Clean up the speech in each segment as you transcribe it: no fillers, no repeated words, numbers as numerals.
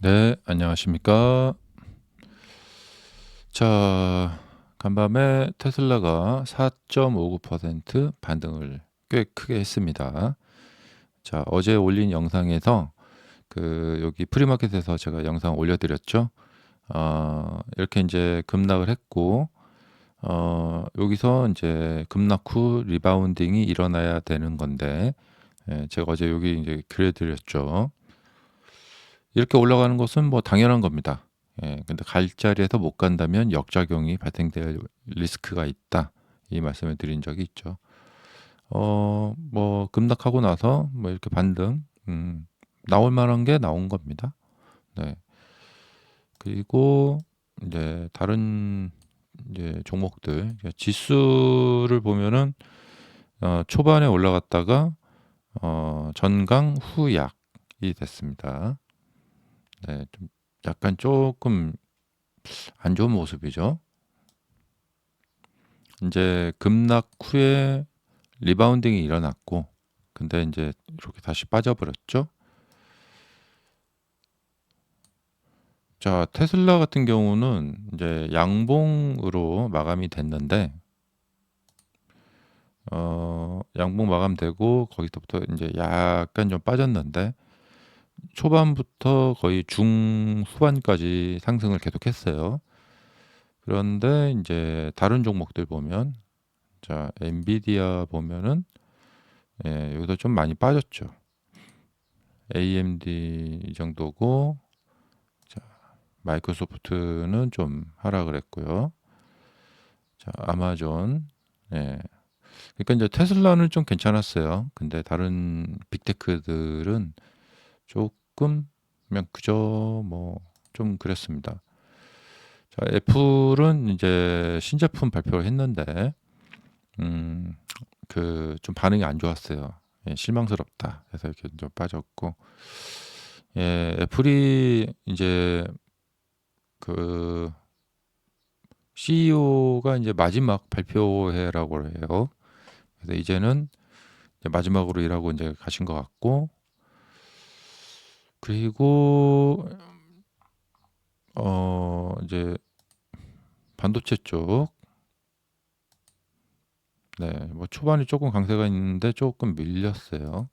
네, 안녕하십니까. 자, 간밤에 테슬라가 4.59% 반등을 꽤 크게 했습니다. 자, 어제 올린 영상에서 여기 프리마켓에서 제가 영상 올려드렸죠. 이렇게 이제 급락을 했고, 여기서 이제 급락 후 리바운딩이 일어나야 되는 건데, 제가 어제 여기 이제 그려드렸죠. 이렇게 올라가는 것은 뭐 당연한 겁니다. 근데 갈 자리에서 못 간다면 역작용이 발생될 리스크가 있다. 이 말씀을 드린 적이 있죠. 뭐 급락하고 나서 뭐 이렇게 반등, 나올 만한 게 나온 겁니다. 네. 그리고 이제 다른 이제 종목들 지수를 보면은 초반에 올라갔다가 전강 후약이 됐습니다. 네, 좀 약간 조금 안 좋은 모습이죠. 이제 급락 후에 리바운딩이 일어났고, 근데 이제 이렇게 다시 빠져버렸죠. 자, 테슬라 같은 경우는 이제 양봉으로 마감이 됐는데, 양봉 마감되고 거기서부터 이제 약간 좀 빠졌는데, 초반부터 거의 중후반까지 상승을 계속했어요. 그런데 이제 다른 종목들 보면, 자, 엔비디아 보면은 여기서 좀 많이 빠졌죠. AMD 이 정도고, 자, 마이크로소프트는 좀 하락을 했고요. 자, 아마존, 예. 그러니까 이제 테슬라는 좀 괜찮았어요. 근데 다른 빅테크들은 조금 그냥 그저 뭐 좀 그랬습니다. 자, 애플은 이제 신제품 발표를 했는데, 음, 좀 반응이 안 좋았어요. 실망스럽다. 그래서 이렇게 좀 빠졌고, 애플이 이제 그 CEO가 이제 마지막 발표회라고 해요. 그래서 이제는 이제 마지막으로 일하고 이제 가신 것 같고, 그리고 이제 반도체 쪽, 네, 뭐 초반에 조금 강세가 있는데 조금 밀렸어요.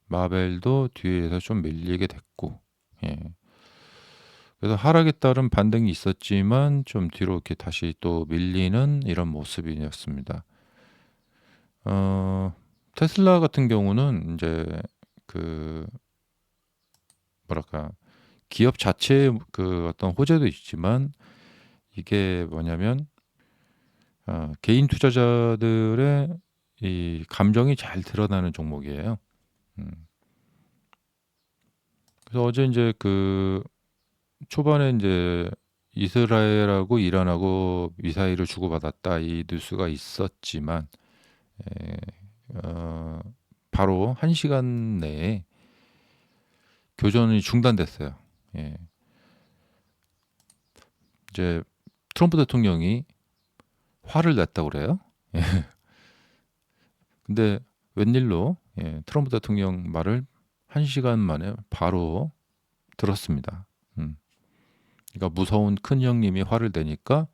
마벨도 뒤에서 좀 밀리게 됐고, 예. 그래서 하락에 따른 반등이 있었지만 좀 뒤로 이렇게 다시 또 밀리는 이런 모습이었습니다. 어, 테슬라 같은 경우는 이제 그 뭐랄까 기업 자체의 그 어떤 호재도 있지만 이게 뭐냐면 개인 투자자들의 이 감정이 잘 드러나는 종목이에요. 음. 그래서 어제 이제 초반에 이제 이스라엘하고 이란하고 미사일을 주고받았다 이 뉴스가 있었지만 에, 어, 바로 1시간 내에 교전이 중단됐어요. 예. 이제 트럼프 대통령이 화를 냈다고 그래요. 예. 근데 웬일로 트럼프 대통령 말을 1시간 만에 바로 들었습니다. 음. 그러니까 무서운 큰 형님이 화를 내니까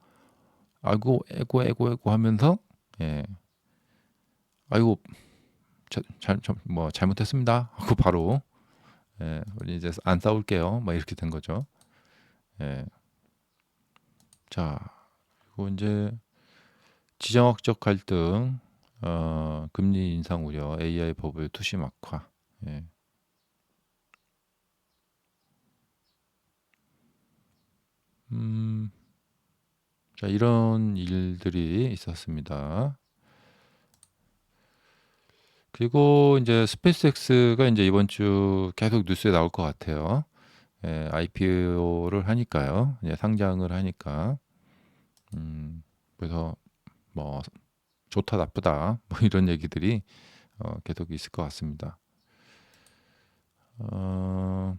아이고 애고 애고 애고 하면서 예. 아이고 뭐 잘못했습니다 하고 바로 우리 이제 안 싸울게요. 막 이렇게 된 거죠. 예. 자, 그리고 이제 지정학적 갈등, 금리 인상 우려, AI 버블 투심 악화. 예. 음, 자, 이런 일들이 있었습니다. 그리고 이제 스페이스X가 이제 이번 주 계속 뉴스에 나올 것 같아요. IPO를 하니까요. 이제 상장을 하니까. 그래서 뭐 좋다 나쁘다 뭐 이런 얘기들이 계속 있을 것 같습니다. 어,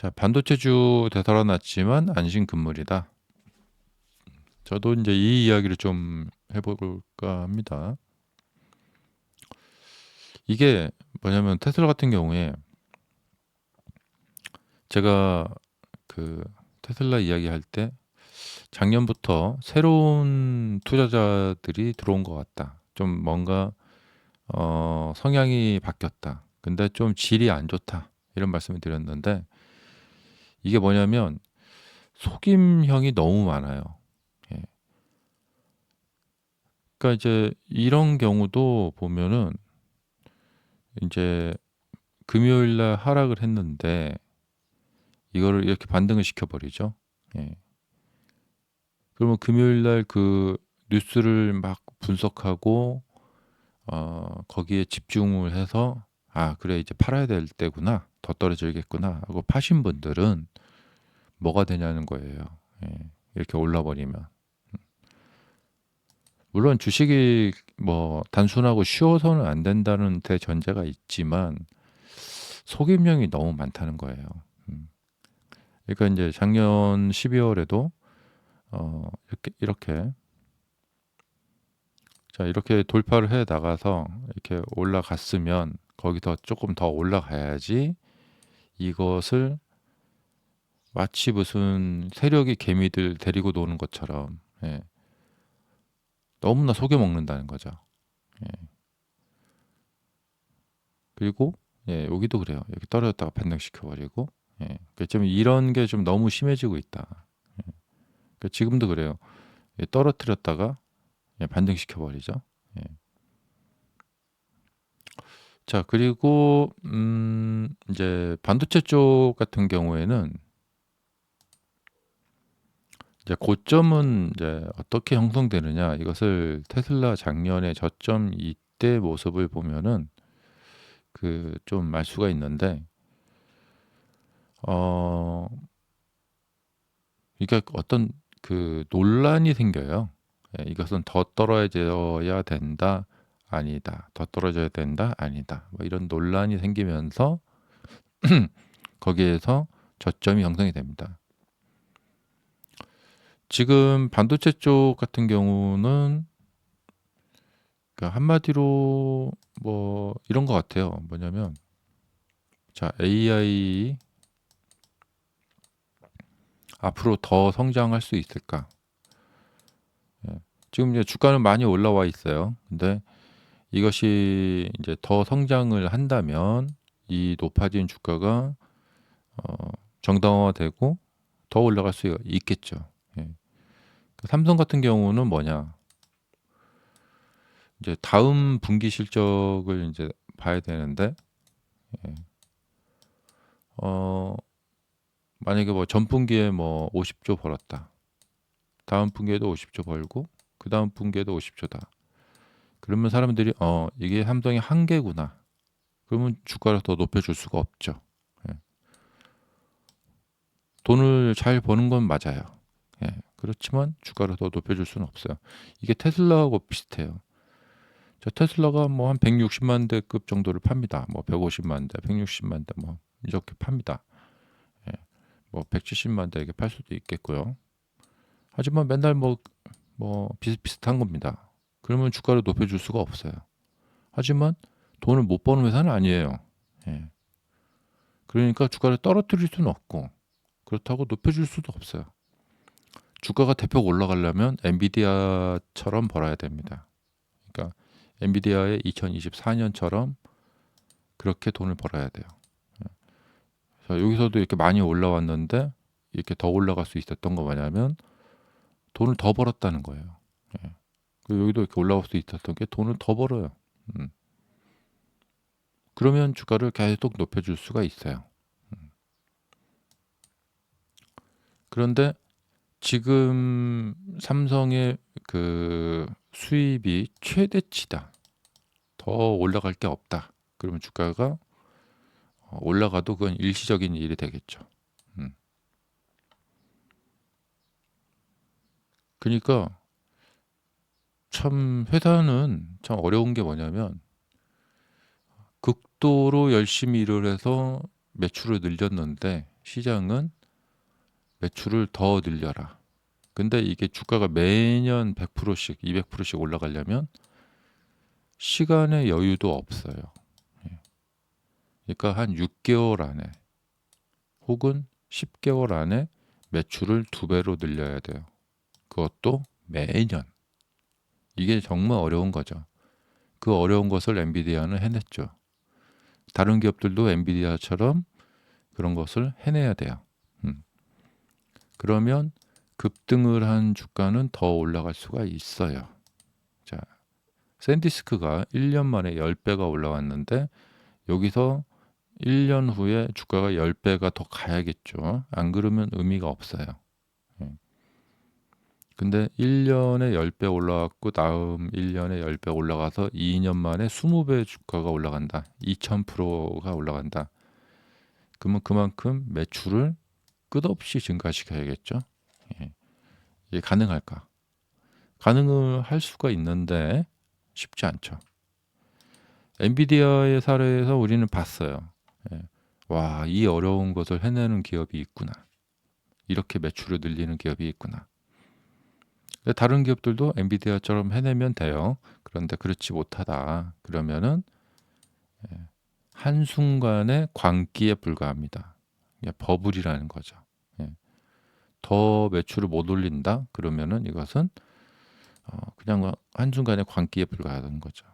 자, 반도체주 되살아났지만 안심 금물이다. 저도 이제 이 이야기를 좀 해볼까 합니다. 이게 뭐냐면 테슬라 같은 경우에 제가 그 테슬라 이야기할 때 작년부터 새로운 투자자들이 들어온 것 같다. 좀 뭔가 성향이 바뀌었다. 근데 좀 질이 안 좋다. 이런 말씀을 드렸는데 이게 뭐냐면 속임형이 너무 많아요. 예. 그러니까 이제 이런 경우도 보면은 이제 금요일 날 하락을 했는데 이거를 이렇게 반등을 시켜버리죠. 예. 그러면 금요일 날 그 뉴스를 막 분석하고 거기에 집중을 해서 '아 그래 이제 팔아야 될 때구나. 더 떨어지겠구나.' 하고 파신 분들은 뭐가 되냐는 거예요. 예. 이렇게 올라 버리면. 물론 주식이 뭐 단순하고 쉬워서는 안 된다는 대전제가 있지만 속임령이 너무 많다는 거예요. 음. 그러니까 인제 작년 12월에도 이렇게 자 이렇게 돌파를 해 나가서 이렇게 올라갔으면 거기서 쪼끔 더 올라가야지 이것을 마치 무슨 세력이 개미들 데리고 노는 것처럼 예 너무나 속여 먹는다는 거죠. 예. 그리고 예 여기도 그래요. 이렇게 떨어졌다가 반등시켜 버리고 예 그 좀 이런 게 좀 너무 심해지고 있다. 예. 그 지금도 그래요. 예 떨어뜨렸다가 예 반등시켜 버리죠. 예. 자 그리고 인제 반도체 쪽 같은 경우에는 이제 고점은 이제 어떻게 형성되느냐 이것을 테슬라 작년에 저점 이때 모습을 보면은 그 좀 알 수가 있는데 어 그러니까 어떤 그 논란이 생겨요. 예 이것은 더 떨어져야 된다. 아니다. 더 떨어져야 된다. 아니다. 뭐 이런 논란이 생기면서 거기에서 저점이 형성이 됩니다. 지금 반도체 쪽 같은 경우는 그러니까 한마디로 뭐 이런 것 같아요. 뭐냐면 자 AI 앞으로 더 성장할 수 있을까? 예. 지금 이제 주가는 많이 올라와 있어요. 근데 이것이 이제 더 성장을 한다면 이 높아진 주가가 어 정당화되고 더 올라갈 수 있겠죠. 예. 그 삼성 같은 경우는 뭐냐? 이제 다음 분기 실적을 인제 봐야 되는데 예. 어 만약에 뭐 전분기에 뭐 50조 벌었다. 다음 분기에도 50조 벌고 그다음 분기에도 50조다. 그러면 사람들이 '이게 삼성의 한계구나.' 그러면 주가를 더 높여 줄 수가 없죠. 예. 돈을 잘 버는 건 맞아요. 예. 그렇지만 주가를 더 높여 줄 수는 없어요. 이게 테슬라하고 비슷해요. 저 테슬라가 뭐 한 160만 대급 정도를 팝니다. 뭐 150만 대, 160만 대 뭐 이렇게 팝니다. 예. 뭐 170만 대 이렇게 팔 수도 있겠고요. 하지만 맨날 뭐 비슷비슷한 겁니다. 그러면 주가를 높여 줄 수가 없어요. 하지만 돈을 못 버는 회사는 아니에요. 예. 그러니까 주가를 떨어뜨릴 수는 없고 그렇다고 높여 줄 수도 없어요. 주가가 대폭 올라가려면 엔비디아처럼 벌어야 됩니다. 그러니까 엔비디아의 2024년처럼 그렇게 돈을 벌어야 돼요. 예. 그래서 여기서도 이렇게 많이 올라왔는데 이렇게 더 올라갈 수 있었던 거 뭐냐면 돈을 더 벌었다는 거예요. 예. 그리고 여기도 이렇게 올라올 수 있었던 게 돈을 더 벌어요. 음. 그러면 주가를 계속 높여 줄 수가 있어요. 그런데 지금 삼성의 그 수입이 최대치다. 더 올라갈 게 없다. 그러면 주가가 올라가도 그건 일시적인 일이 되겠죠. 음. 그니까 참 회사는 참 어려운 게 뭐냐면 극도로 열심히 일을 해서 매출을 늘렸는데 시장은 매출을 더 늘려라. 근데 이게 주가가 매년 100%씩 200%씩 올라가려면 시간의 여유도 없어요. 그러니까 한 6개월 안에 혹은 10개월 안에 매출을 2배로 늘려야 돼요. 그것도 매년. 이게 정말 어려운 거죠. 그 어려운 것을 엔비디아는 해냈죠. 다른 기업들도 엔비디아처럼 그런 것을 해내야 돼요. 음. 그러면 급등을 한 주가는 더 올라갈 수가 있어요. 자, 샌디스크가 1년 만에 10배가 올라왔는데 여기서 1년 후에 주가가 10배가 더 가야겠죠. 안 그러면 의미가 없어요. 예. 근데 1년에 10배 올라갔고 다음 1년에 10배 올라가서 2년 만에 20배 주가가 올라간다. 2000%가 올라간다. 그러면 그만큼 매출을 끝없이 증가시켜야겠죠. 예. 이게 가능할까? 가능을 할 수가 있는데 쉽지 않죠. 엔비디아의 사례에서 우리는 봤어요. 예. 와, 이 어려운 것을 해내는 기업이 있구나. 이렇게 매출을 늘리는 기업이 있구나. 다른 기업들도 엔비디아처럼 해내면 돼요. 그런데 그렇지 못하다. 그러면은 한순간의 광기에 불과합니다. 버블이라는 거죠. 예. 더 매출을 못 올린다? 그러면은 이것은 그냥 한순간의 광기에 불과하다는 거죠.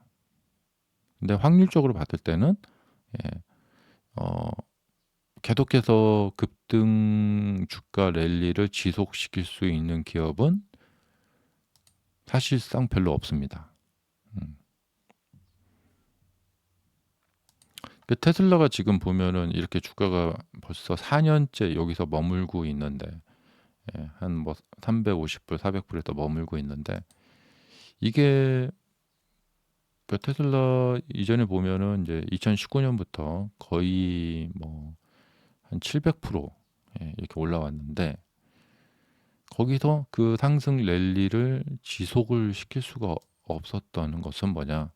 근데 확률적으로 봤을 때는 예, 어, 계속해서 급등 주가 랠리를 지속시킬 수 있는 기업은 사실상 별로 없습니다. 그 테슬라가 지금 보면은 이렇게 주가가 벌써 4년째 여기서 머물고 있는데 한 뭐 350불, 400불에서 머물고 있는데 이게 그 테슬라 이전에 보면은 이제 2019년부터 거의 뭐 한 700% 이렇게 올라왔는데 거기서 그 상승 랠리를 지속을 시킬 수가 없었던 것은 뭐냐?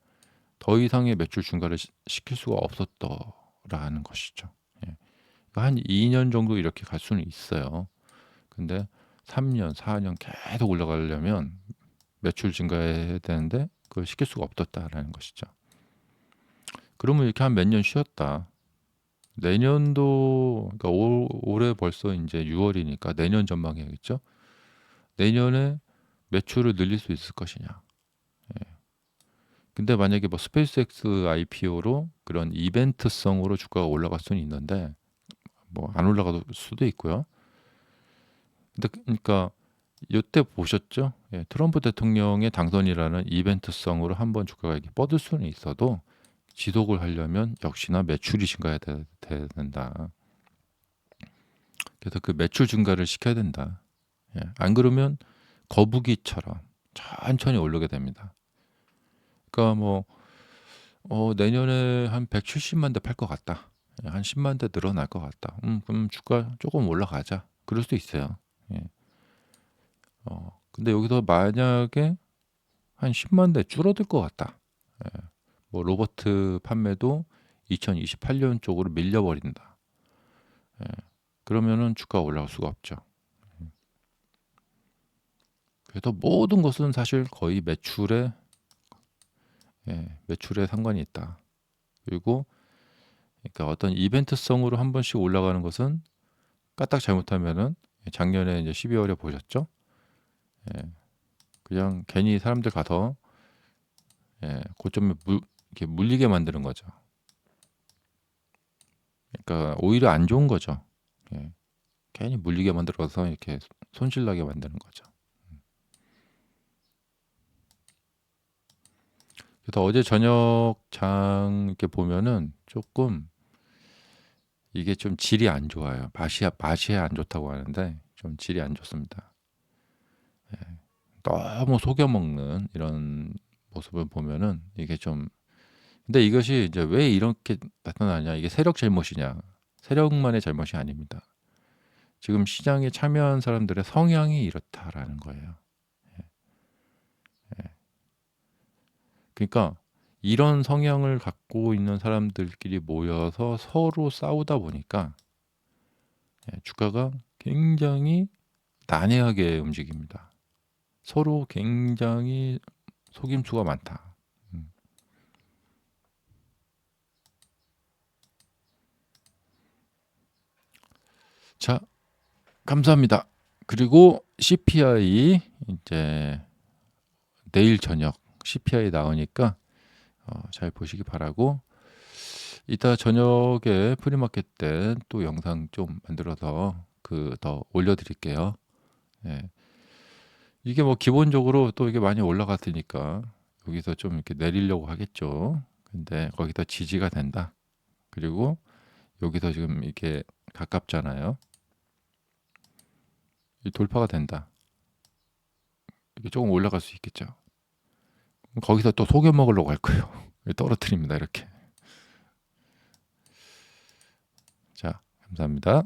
더 이상의 매출 증가를 시킬 수가 없었더라는 것이죠. 예. 그러니까 한 2년 정도 이렇게 갈 수는 있어요. 근데 3년, 4년 계속 올라가려면 매출 증가해야 되는데 그걸 시킬 수가 없었다라는 것이죠. 그러면 이렇게 한 몇 년 쉬었다. 내년도 그러니까 올해 벌써 이제 6월이니까 내년 전망해야겠죠. 내년에 매출을 늘릴 수 있을 것이냐. 근데 만약에 뭐 스페이스X IPO로 그런 이벤트성으로 주가가 올라갈 수는 있는데 뭐 안 올라갈 수도 있고요. 근데 그러니까 이때 보셨죠? 예, 트럼프 대통령의 당선이라는 이벤트성으로 한번 주가가 이렇게 뻗을 수는 있어도 지속을 하려면 역시나 매출이 증가해야 된다. 그래서 그 매출 증가를 시켜야 된다. 예, 안 그러면 거북이처럼 천천히 오르게 됩니다. 그러니까 뭐 내년에 한 170만 대 팔 것 같다. 예, 한 10만 대 늘어날 것 같다. 그럼 주가 조금 올라가자. 그럴 수도 있어요. 예. 근데 여기서 만약에 한 10만 대 줄어들 것 같다. 예. 뭐 로버트 판매도 2028년 쪽으로 밀려버린다. 예. 그러면은 주가가 올라갈 수가 없죠. 그래서 모든 것은 사실 거의 매출에 상관이 있다. 그리고 그러니까 어떤 이벤트성으로 한 번씩 올라가는 것은 까딱 잘못하면은 작년에 이제 12월에 보셨죠? 예, 그냥 괜히 사람들 가서 고점에 이렇게 물리게 만드는 거죠. 그러니까 오히려 안 좋은 거죠. 예, 괜히 물리게 만들어서 이렇게 손실나게 만드는 거죠. 그래서 어제 저녁 장 이렇게 보면은 조금 이게 좀 질이 안 좋아요. 맛이 안 좋다고 하는데 좀 질이 안 좋습니다. 너무 속여 먹는 이런 모습을 보면은 이게 좀 근데 이것이 이제 왜 이렇게 나타나냐? 이게 세력 잘못이냐? 세력만의 잘못이 아닙니다. 지금 시장에 참여한 사람들의 성향이 이렇다라는 거예요. 그러니까 이런 성향을 갖고 있는 사람들끼리 모여서 서로 싸우다 보니까 주가가 굉장히 난해하게 움직입니다. 서로 굉장히 속임수가 많다. 음. 자, 감사합니다. 그리고 CPI 이제 내일 저녁 CPI 나오니까 잘 보시기 바라고, 이따 저녁에 프리마켓 때 또 영상 좀 만들어서 더 올려드릴게요. 예. 이게 뭐 기본적으로 또 이게 많이 올라갔으니까 여기서 좀 이렇게 내리려고 하겠죠. 근데 거기서 지지가 된다. 그리고 여기서 지금 이게 가깝잖아요. 이 돌파가 된다. 이게 조금 올라갈 수 있겠죠. 거기서 또 속여 먹으려고 할 거예요. 떨어뜨립니다. 이렇게. 자, 감사합니다.